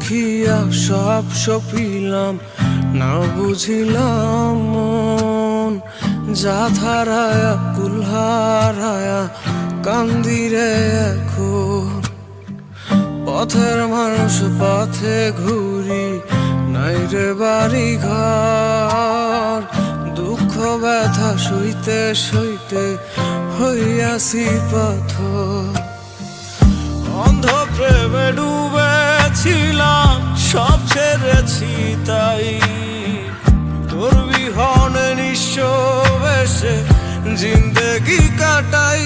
দেখিয়া সব সপিলাম, না বুঝিলাম মন। যা ধারায়া কুলহারায়া কান্দিরে এখন। পথের মানুষ পথে ঘুরি, নাই রে বাড়ি ঘর। দুঃখ ব্যথা সইতে সইতে হইয়াছি পাথর। অন্ধ প্রেমে ডুবেছিলাম, সব ছেড়েছি তাই। তোর বিহনে নিঃস্ব বেশে জিন্দেগি কাটাই।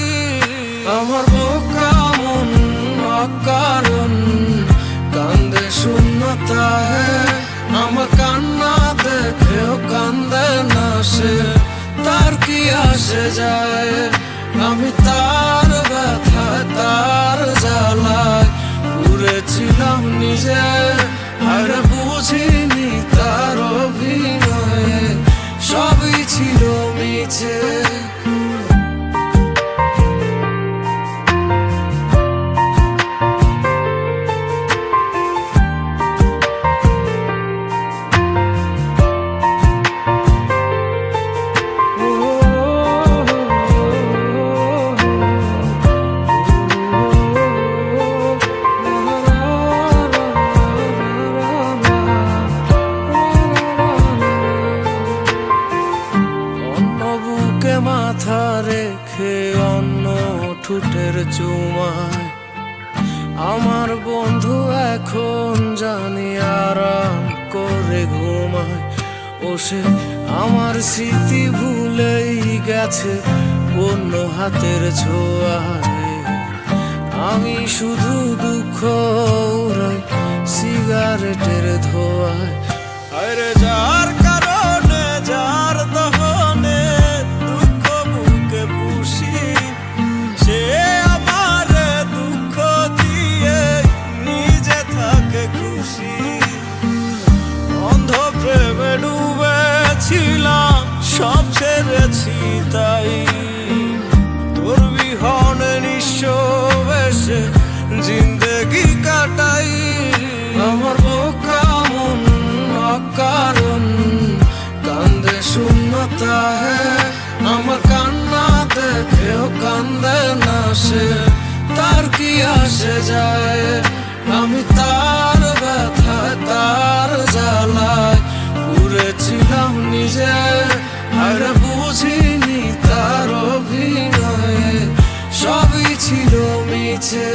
আমার বোকা মন অকারণ কান্দে শূন্যতায়। আমার কান্না দেখেও কান্দে না সে, তার কি আসে যায়। আমি তার ব্যথায় তার জ্বালায় পুড়েছিলাম নিজে, আর বুঝিনি তার অভিনয়ে সবই ছিল মিছে। মাথা রেখে অন্য ঠোঁটের চুমায় আমার বন্ধু এখন জানি আরাম করে ঘুমায়। ও সে আমার স্মৃতি ভুলেই গেছে অন্য হাতের ছোঁয়ায়। আমি শুধু দুঃখ উড়াই সিগারেটের ধোঁয়ায়। আরে যার কারণে যার দহনে দুঃখ বুকে পুষি, সে আমার দুঃখ দিয়ে নিজে থাকে খুশি। অন্ধ প্রেমে ডুবেছিলাম, সব ছেড়েছি তাই। তোর বিহনে নিঃস্ব বেশে জিন্দেগি কাটাই। আমার বোকা মন অকারণ কান্দে শূন্যতায়। আমার কান্না দেখেও কান্দে না সে, তার কি আসে যায়। আমি তার ব্যথায় তার জ্বালায় পুড়েছিলাম নিজে, আর বুঝিনি তার অভিনয়ে সবই ছিল মিছে।